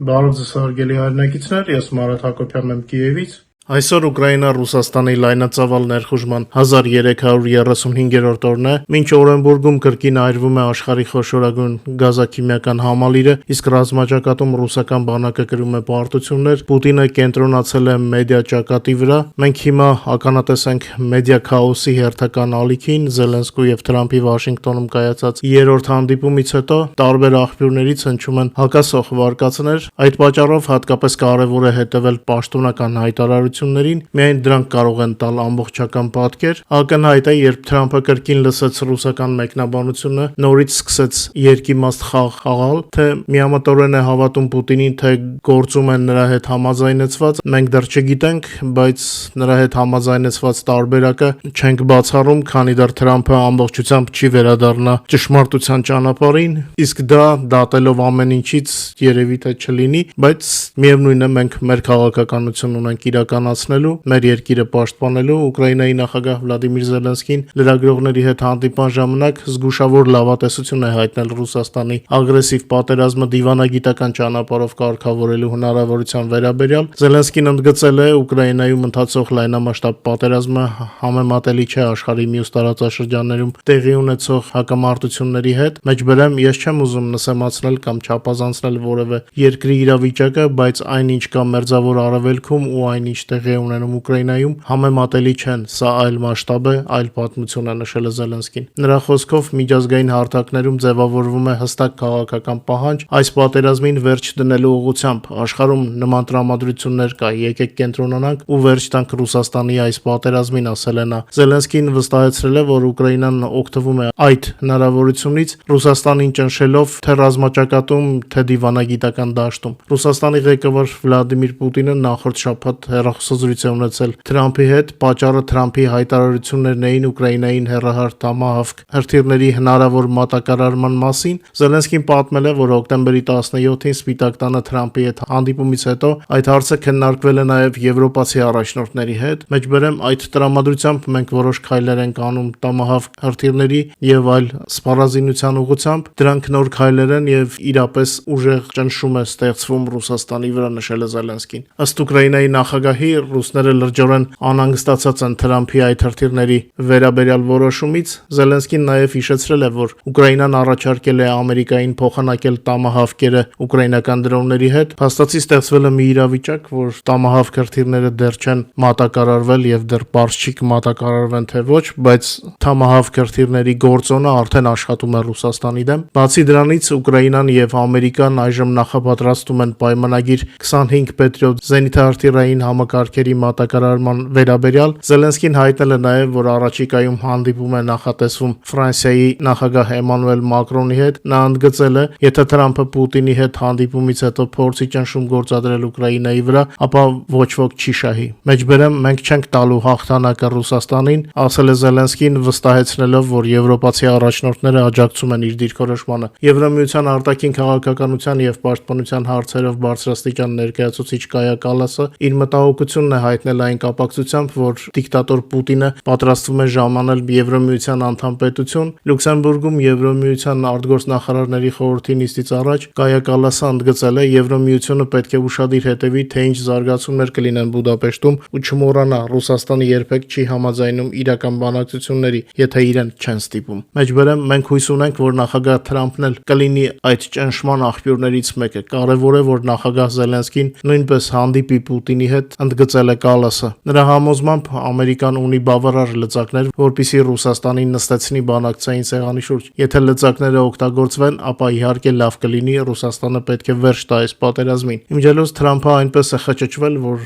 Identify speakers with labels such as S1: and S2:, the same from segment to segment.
S1: Բարև ձեզ հարգելի հայրենակիցներ, ես Մարատ Հակոբյանն եմ Կիևից։ Այսօր Ուկրաինա-Ռուսաստանի լայնածավալ ներխուժման 1335-րդ օրն է, մինչ Օրենբուրգում կրկին այրվում է աշխարհի խոշորագույն գազաքիմիական համալիրը, իսկ ռազմաճակատում ռուսական բանակը կրում է պարտություններ, Պուտինը կենտրոնացել է մեդիա ճակատի վրա։ Մենք հիմա ականատես ենք մեդիա քաոսի հերթական ալիքին, Զելենսկու եւ Թրամփի Վաշինգտոնում կայացած երրորդ հանդիպումից հետո տարբեր աղբյուրներից հնչում են հակասող վարկածներ։ Այդ պատճառով հատկապես կարևոր է հետևել պաշտոնական հայտարարություններին, միայն դրանք կարող են տալ ամբողջական պատկեր։ Ակնհայտ է, երբ Թրամփը կրկին լսեց ռուսական մեկնաբանությունը, նորից սկսեց երկիմաստ խաղ խաղալ, թե միամտորեն է հավատում Պուտինին, թե գործում են նրա հետ համաձայնեցված, մենք դեռ չգիտենք, բայց նրա հետ համաձայնեցված տարբերակը չենք բացառում, քանի դեռ Թրամփը ամբողջությամբ չի վերադառնա ճշմարտության ճանապարհին, իսկ դա դատելով ամեն ինչից երևի թե չլինի, բայց միևնույն է, մենք մեր քաղաքականություն ունենք իրականացնելու, մեր երկիրը պաշտպանելու։ Ուկրաինայի նախագահ Վլադիմիր Զելենսկին լրագրողների հետ հանդիպման ժամանակ զգուշավոր լավատեսություն է հայտնել Ռուսաստանի ագրեսիվ պատերազմը դիվանագիտական ճանապարհով կարգավորելու հնարավորության վերաբերյալ։ Զելենսկին ընդգծել է Ուկրաինայում ընթացող լայնամասշտաբ պատերազմը համեմատելի չէ աշխարհի մյուս տարածաշրջաններում տեղի ունեցող հակամարտությունների հետ։ Մեջբերեմ, ես չեմ ուզում նսեմացնել կամ չափազանցնել որևէ երկրի իրավիճակը, բայց այնինչ կա Մերձավոր Արևելքում ու այնինչ տեղի է ունենում Ուկրաինայում, համեմատելի չեն։ Սա այլ մասշտաբ է, այլ պատմություն է, նշել է Զելենսկին։ Նրա խոսքով միջազգային հարթակներում ձևավորվում է հստակ քաղաքական պահանջ այս պատերազմին վերջ դնելու ուղղությամբ։ Աշխարհում նման տրամադրություններ կա, եկեք կենտրոնանանք ու վերջ տանք Ռուսաստանի այս պատերազմին, ասել է նա։ Զելենսկին վստահեցրել է, որ Ուկրաինան օգտվում է այդ հնարավորությունից, Ռուսաստանին ճնշելով թե ռազմաճակատում, թե դիվանագիտական դաշտում։ Ռուսաստանի ղեկավար Վլադիմիր Պուտինը նախորդ շաբաթ հեռախոսազրույց է ունեցել Թրամփի հետ։ Պատճառը Թրամփի հայտարարություններն էին Ուկրաինային հեռահար Տոմահավք հրթիռների հնարավոր մատակարարման մասին։ Զելենսկին պատմել է, որ հոկտեմբերի 17-ին Սպիտակ տանը Թրամփի հետ հանդիպումից հետո այդ հարցը քննարկվել է նաև եվրոպացի առաջնորդների հետ։ Մեջբերեմ, այդ տրամադրությամբ մենք որոշ քայլեր ենք անում Տոմահավք հրթիռների եւ այլ սպառազինության ուղղությամբ։ Դրանք նոր քայլեր են եւ իրապես ուժեղ ճնշում է ստեղծվում Ռուսաստանի վրա, նշել է Զելենսկին։ Ըստ Ուկրաինայի նախագահի, ռուսները լրջորեն անհանգստացած են Թրամփի այդ հրթիռների վերաբերյալ որոշումից։ Զելենսկին նաև հիշեցրել է, որ Ուկրաինան առաջարկել է Ամերիկային փոխանակել Տոմահավկերը ուկրաինական դրոնների հետ։ Փաստացի ստեղծվել է մի իրավիճակ, որ Տոմահավք հրթիռները դեռ չեն մատակարարվել եւ դեռ բարձ չի կմատակարարվեն թե ոչ, բայց Տոմահավք հրթիռների գործոնը արդեն աշխատում է Ռուսաստանի դեմ։ Բացի դրանից, Ուկրաինան եւ Ամերիկան այժմ նախապատրաստում են պայմանագիր 25 Patriot զենիթահրթիռային համակարգերի մատակարարման վերաբերյալ։ Զելենսկին հայտնել է նաև, որ առաջիկայում հանդիպում է նախատեսվում Ֆրանսիայի նախագահ Էմանուել Մակրոնի հետ։ Նա ընդգծել է, եթե Թրամփը Պուտինի հետ հանդիպումից հետո փորձի ճնշում գործադրել Ուկրաինայի վրա, ապա ոչ ոք չի շահի։ Մեջբերեմ, մենք չենք տալու հաղթանակը Ռուսաստանին, ասել է Զելենսկին, վստահեցնելով, որ եվրոպացի առաջնորդները աջակցում են իր դիրքորոշմանը։ Եվրամիության արտաքին քաղաքականության եւ պաշտպանության հարցերով բարձրաստիճան ներկայացուցիչ Կայա Կալասը իր մտահոգությունն է հայտնել այն կապակցությամբ, որ դիկտատոր Պուտինը պատրաստվում է ժամանել Եվրամիության անդամ պետություն։ Լյուքսեմբուրգում Եվրամիության արտգործնախարարների խորհրդի նիստից առաջ Կայա Կալասը ընդգծել է, Եվրամիությունը պետք է ուշադիր հետևի, թե ինչ զարգացումներ կլինեն Բուդապեշտում ու չմոռանա, Ռուսաստանը երբեք չի համաձայնում իրական բանակցությունների, եթե իրեն չեն ստիպում։ Մեջբերեմ, մենք հույս ունենք, որ նախագահ Թրամփն էլ կլինի այդ ճնշման աղբյուրներից մեկը։ Կարևոր է, որ նախագահ Զելենսկին նույնպես հանդիպի Պուտինի հետ, ընդգծել է Կալասը։ Նրա համոզմամբ Ամերիկան ունի բավարար լծակներ, որպեսզի Ռուսաստանին նստեցնի բանակցային սեղանի շուրջ։ Եթե լծակները օգտագործվեն, ապա իհարկե լավ կլինի, Ռուսաստանը պետք է վերջ տա այս պատերազմին։ Իմիջիայլոց Թրամփը այնպես է խճճվել, որ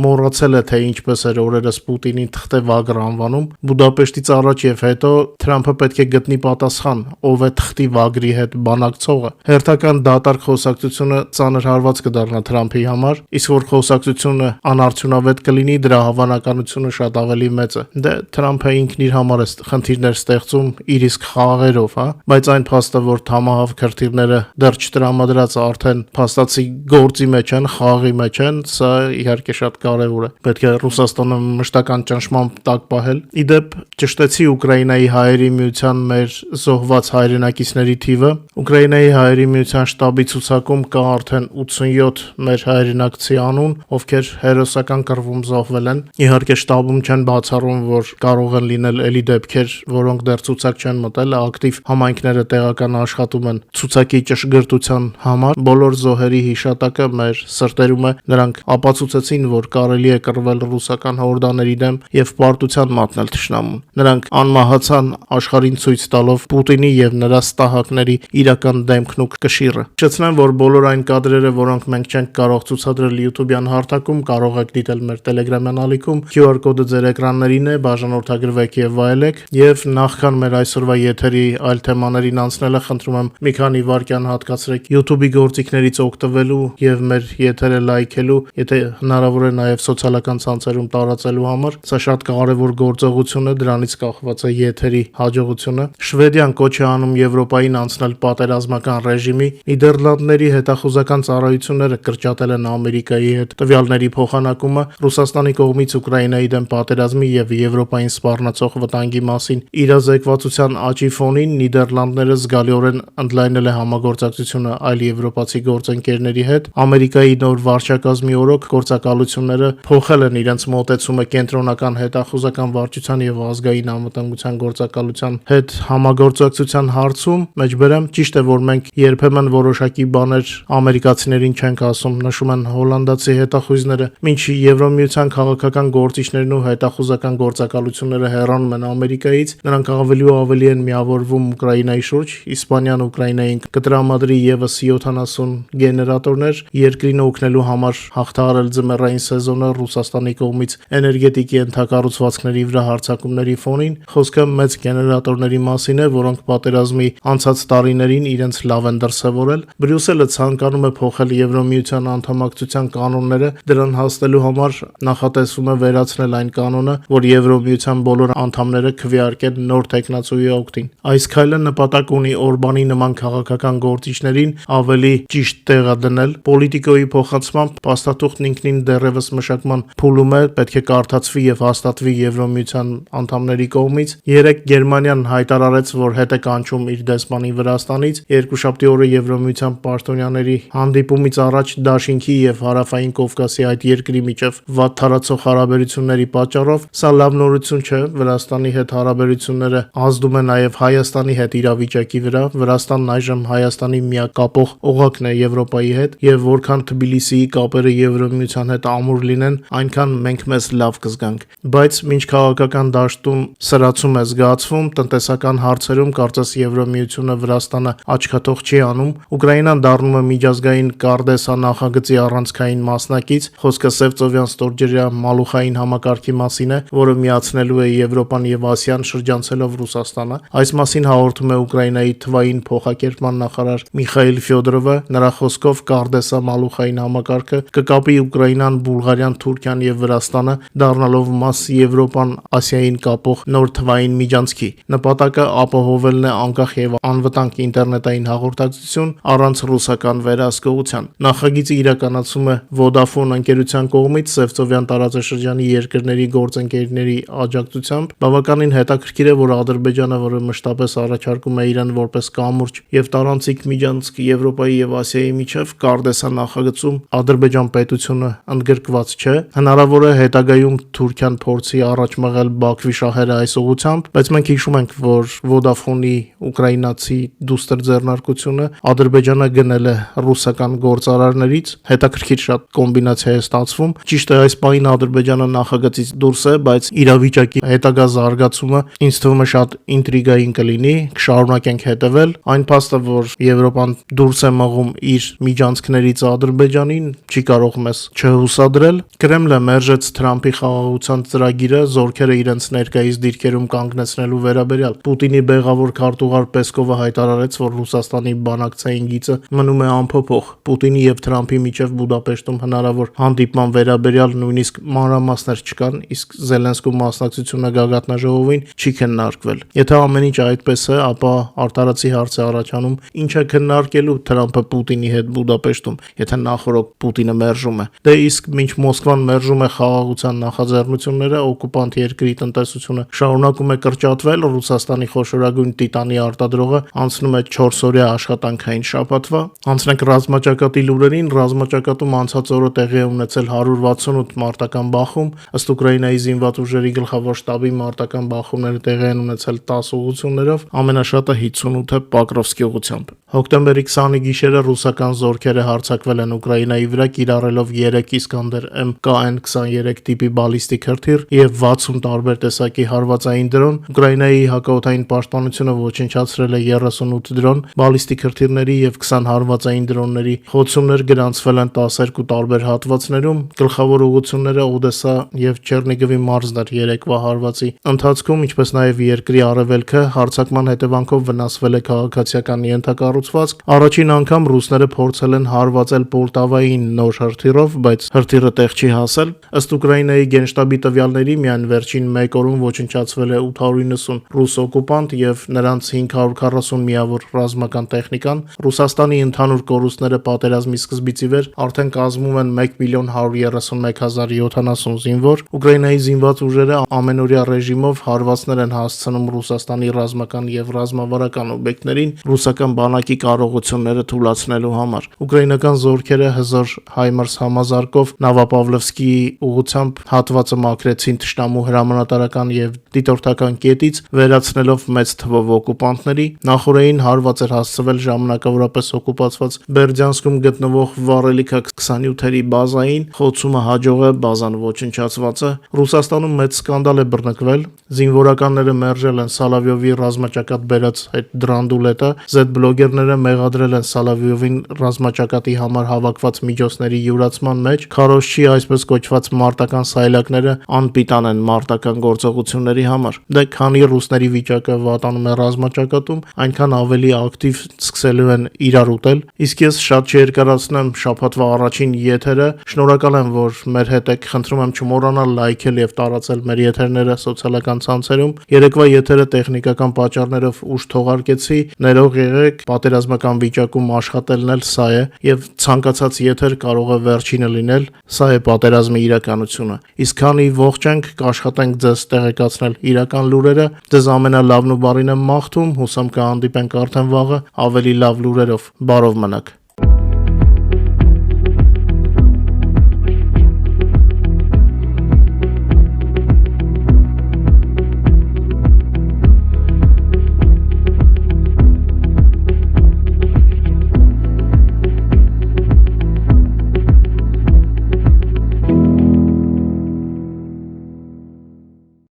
S1: մոռացել է, թե ինչպես էր օրերս Պուտինին թղթե վագր անվանում։ Բուդապեշտից առաջ եւ հետո Թրամփը պետք է գտնի պատասխան, ով է թղթի վագրի հետ բանակցողը։ Հերթական դատարկ խոսակցությունը ծանր հարված կդառնա Թրամփի համար, իսկ որ խոսակցությունը արդյունավետ կլինի, դրա հավանականությունը շատ ավելի մեծ է։ Դե Թրամփը ինքն իր համար է խնդիրներ ստեղծում իր իսկ խաղերով, հա, բայց այն փաստը, որ Թամահավ քրթիռները դեռ չտրամադրած արդեն փաստացի գործի մեջ են, խաղի մեջ են, սա իհարկե շատ կարևոր է։ Պետք է Ռուսաստանը մշտական ճնշման տակ պահել։ Իդեպ ճշտեցի Ուկրաինայի հայերի միության մեր զոհված հայրենակիցների թիվը։ Ուկրաինայի հայերի միության շտաբի ցուցակում կա արդեն 87 մեր հայրենակցի անուն, ովքեր հերոսական կռվում զոհվել են։ Իհարկե շտաբում չեն բացառում, որ կարող են լինել էլի դեպքեր, որոնք դեռ ցուցակ չեն մտել, ակտիվ համայնքները տեղական աշխատում են ցուցակի ճշգրտության համար։ Բոլոր զոհերի հիշատակը մեր սրտերում է, նրանք ապացուցեցին, որ կարելի է կռվել ռուսական հորդաների դեմ եւ պարտության մատնել թշնամուն։ Նրանք անմահացան աշխարհին ցույց տալով Պուտինի եւ նրա ստահակների իրական դեմքն ու կշիռը։ Շեծնեմ, որ բոլոր այն կադրերը, որոնք մենք չենք կարող ցուցադրել YouTube-յան հարթակում, կարող եք դիտել մեր Telegram-յան ալիքում, QR կոդը ձեր էկրաններին է, բաժանորդագրվեք եւ վայելեք, եւ նախքան մեր այսօրվա եթերի այլ թեմաներին անցնելը, խնդրում եմ մի քանի վայրկյան հատկացրեք YouTube-ի գործիքներից օգտվելու եւ մեր եթերը լայքելու, եթե հնարավոր է նաեւ սոցիալական ցանցերում տարածելու համար։ Սա շատ կարևոր գործողություն է, դրանից կախված է եթերի հաջողությունը։ Շվեդիան կոչ է անում Եվրոպային անցնել պատերազմական ռեժիմի։ Նիդերլանդների հետախուզական ծառայությունները կրճատել են Ամերիկայի հետ տվյալների փոխանակումը Ռուսաստանի կողմից Ուկրաինայի դեմ պատերազմի եւ Եվրոպային սպառնացող վտանգի մասին իրազեկվածության աճի ֆոնին Նիդերլանդները զգալիորեն ընդլայնել է համագործակցությունը այլ եվրոպացի գործընկերների հետ։ Ամերիկայի նոր վարչակազմի օրոք գործակալությունները փոխել են իրենց մոտեցումը կենտրոնական հետախուզական վարչության եւ ազգային անվտանգության գործակալության հետ համագործակցության հարցում։ Մեջբերեմ, ճիշտ է, որ մենք երբեմն որոշակի բաներ ամերիկացիներին չենք ասում, նշում են հոլանդացի հետախույզները, մինչ Եվրոմիության քաղաքական գործիչներն ու հետախուզական գործակալությունները հեռանում են Ամերիկայից, նրանք ավելի ու ավելի են միավորվում Ուկրաինայի շուրջ։ Իսպանիան Ուկրաինային կտրամադրի եւս 70 գեներատորներ երկրին օգնելու համար հաղթահարել ձմեռային սեզոնը Ռուսաստանի կողմից էներգետիկի ենթակառուցվածքների վրա հարձակումների ֆոնին։ Խոսքը մեծ գեներատորների մասին է, որոնք պատերազմի անցած տարիներին իրենց լավ են դրսևորել։ Բրյուսելը ցանկանում է փոխել Եվրոմիության անդամակցության կանոնները, դրան հասնելու համար նախատեսվում է վերացնել այն կանոնը, որ Եվրոմիության բոլոր անդամները քվեարկեն նոր տեխնացուի օգտին։ Այս քայլը նպատակ ունի Օրբանի նման քաղաքական գործիչներին ավելի ճիշտ տեղադրել։ Պոլիտիկոյի փոխանցմամբ փաստաթուղթն ինքնին դեռևս մշակման փուլում է, պետք է կարդացվի եւ հաստատվի Եվրոմիության անդամների կողմից։ Երեկ Գերմանիան հայտարարեց, որ հետ է կանչում իր դեսպանին Վրաստանից։ Երկուշաբթի օրը Եվրոմիության պաշտոնյաների հանդիպումից առաջ Դաշինքի եւ Հարավային Կովկասի այդ երկրի միջև վատ թարացող հարաբերությունների պատճառով սա լավ նորություն չէ։ Վրաստանի հետ հարաբերությունները ազդում է նաեւ Հայաստանի հետ իրավիճակի վրա։ Վրաստանն այժմ Հայաստանի միակ կապող օղակն է Եվրոպայի հետ, եւ որքան Թբիլիսիի կապերը Եվրոմիության հետ ամուր լինեն, այնքան մենք մեզ լավ կզգանք։ Բայց մինչ քաղաքական դաշտում սրացում է զգացվում, տնտեսական հարցերում կարծես Եվրոմիությունը Վրաստանը աչքաթող չի անում։ Ուկրաինան դառնում է միջազգային Կարդեսա նախագծի առանցքային մասնակից։ Խոսքը Սևծովյան ստորջրյա մալուխային համակարգի մասին է, որը միացնելու է Եվրոպան եւ Ասիան շրջանցելով Ռուսաստանը։ Այս մասին հաղորդում է Ուկրաինայի թվային փոխակերպման նախարար Միխայիլ Ֆյոդորովը։ Նրա խոսքով Կարդեսա մալուխային համակարգը կկապի Ուկրաինան, Բուլղարիան, Թուրքիան եւ Վրաստանը, դառնալով մաս Եվրոպան Ասիային կապող նոր թվային միջանցքի։ Նպատակը ապահովելն է անկախ եւ անվտանգ ինտերնետային հաղորդակցություն առանց ռուսական վերահսկողության։ Նախագիծը իրականացում է Vodafone ընկերության կողմից Սևծովյան տարածաշրջանի երկրների գործընկերների աջակցությամբ։ Բավականին հետաքրքիր է, որ Ադրբեջանը, որը մշտապես առաջարկում է իրեն որպես կամուրջ եւ տարանցիկ միջանցք Եվրոպայի եւ Ասիայի միջև, Կարդեսա նախագծում Ադրբեջան պետությունը ընդգրկված չէ։ Հնարավոր է հետագայում Թուրքիան փորձի առաջ մղել Բաքվի շահերը այս ուղղությամբ, բայց մենք հիշում ենք, որ Vodafone-ի ուկրաինացի դուստր ձեռնարկությունը Ադրբեջանը գնել է ռուսական գործարարներից։ Հետաքրքիր շատ կոմբինացիա է ստացվում։ Ճիշտ է, այս պահին Ադրբեջանը նախագծից դուրս է, բայց իրավիճակի հետագա զարգացումը ինձ թվում է շատ ինտրիգային կլինի, կշարունակենք հետևել։ Այն փաստը, որ Եվրոպան դուրս է մղում իր միջանցքներից Ադրբեջանին, չի կարող մեզ չհուսադրել։ Կրեմլը մերժեց Թրամփի խաղաղության ծրագիրը զորքերը իրենց ներկայիս դիրքերում կանգնեցնելու վերաբերյալ։ Պուտինի բեղավոր քարտուղար Պեսկովը հայտարարեց, որ Ռուսաստանի բանակցային գիծը մնում է անփոփոխ։ Պուտինի եւ Թրամփի միջև Բուդապեշտում հնարավոր հանդիպման վերաբերյալ նույնիսկ մանրամասներ չկան, իսկ Զելենսկու մասնակցությունը գագաթնաժողովին չի քննարկվել։ Եթե ամեն ինչ այդպես է, ապա արտարացի հարց է առաջանում, ինչ է քննարկելու Թրամփը Պուտինի հետ Բուդապեշտում, եթե նախորդ Պուտինը մերժում է։ Դե իսկ մինչ Մոսկվան մերժում է խաղաղության նախաձեռնությունները, օկուպանտ երկրի տնտեսությունը շարունակում է կրճատվել, Ռուսաստանի խոշորագույն տիտանի արտադրողը անցնում է 4-օրյա աշխատանքային շաբաթվա։ Անցնենք ռազմաճակատի լուրերին։ Ռազմաճակատում անցած օրը տեղի է ունեցել 168 մարտական բախում, ըստ Ուկրաինայի զինված ուժերի գլխավոր շտաբի մարտական բախումները տեղի են ունեցել 10 ուղղություններով, ամենաշատը 58-ը Պոկրովսկի ուղղությամբ։ Հոկտեմբերի 20-ի գիշերը ռուսական զորքերը հարձակվել են Ուկրաինայի վրա, կիրառելով 3 Իսկանդեր MKN-23 տիպի բալիստիկ հրթիռ եւ 60 տարբեր տեսակի հարվածային դրոն։ Ուկրաինայի հակաօդային պաշտպանությունը ոչնչացրել է 38 դրոն, բալիստիկ հրթիռների եւ 20 հարվածային դրոնների խոցումներ գրանցվել են 12 տարբեր հատվածներում։ Գլխավոր ուղղությունները Օդեսա եւ Չեռնիգովի մարզներ երեկվա հարվածի ընթացքում, ինչպես նաեւ երկրի արևելքը հարձակման հետևանքով վնասվել է քաղաքացիական ենթակառուցվածք։ Առաջին անգամ ռուսները փորձել են հարվածել Պոլտավային նոր հրթիռով, բայց հրթիռը տեղ չի հասել։ Ըստ Ուկրաինայի գենշտաբի տվյալների, միայն վերջին 1 օրում ոչնչացվել է 890 ռուս օկուպանտ եւ նրանց 540 միավոր ռազմական տեխնիկան։ Ռուսաստանի ընդհանուր կորուստները պատերազմի սկզբից ի վեր արդեն կազմում են 1,131,070 զինվոր։ Ուկրաինայի զինված ուժերը ամենօրյա ռեժիմով հարվածներ են հասցնում Ռուսաստանի ռազմական եւ ռազմավարական օբյեկտներին ռուսական բանակի կարողությունները թուլացնելու համար։ Ուկրաինական զորքերը հզոր Հայմարս համազարգով Նավապավլովսկիի ուղղությամբ հատվածը մաքրեցին թշնամու հրամանատարական եւ դիտորդական կետից, վերացնելով մեծ թվով օկուպանտների։ Նախորդին հարված էր հասցվել ժամանակավորապես օկուպացված Բերդյանսկում գտնվող վառելիքը 27-երի բազային, խոցումը հաջող է, բազան ոչնչացված է։ Ռուսաստանում մեծ սկանդալ է բռնկվել, զինվորականները մերժել են Սալավյովի ռազմաճակատ բերած այդ դրանդուլետը, Z-բլոգերները մեղադրել են Սալավյովին ռազմաճակատի համար հավաքված միջոցների յուրացման մեջ, Քարոշչի այսպես կոչված մարտական սայլակները անպիտան են մարտական գործողությունների համար։ Դե քանի ռուսների վիճակը վատանում է ռազմաճակատում, այնքան ավելի ակտիվ սկսելու են իրար ուտել։ Իսկ ես շատ չերկարացնեմ շաբաթվա առաջին եթերը։ Շնորհակալ եմ, որ մեր հետ եք, խնդրում եմ չմոռանալ լայքել եւ տարածել մեր եթերները սոցիալական ցանցերում։ Երեկվա եթերը տեխնիկական պատճառներով ուշ թողարկեցի, ներող եղեք, պատերազմական վիճակում աշխատելն էլ սա է եւ ցանկացած եթեր կարող է վերջինը լինել, սա է պատերազմի իրականությունը։ Իսկ քանի ողջ ենք, կաշխատենք ձեզ տեղեկացնել իրական լուրերը, ձեզ ամենալավն ու բարին եմ մաղթում, հուսամ կհանդիպենք արդեն վաղը ավելի լավ լուրերով։ Բարով մնաք։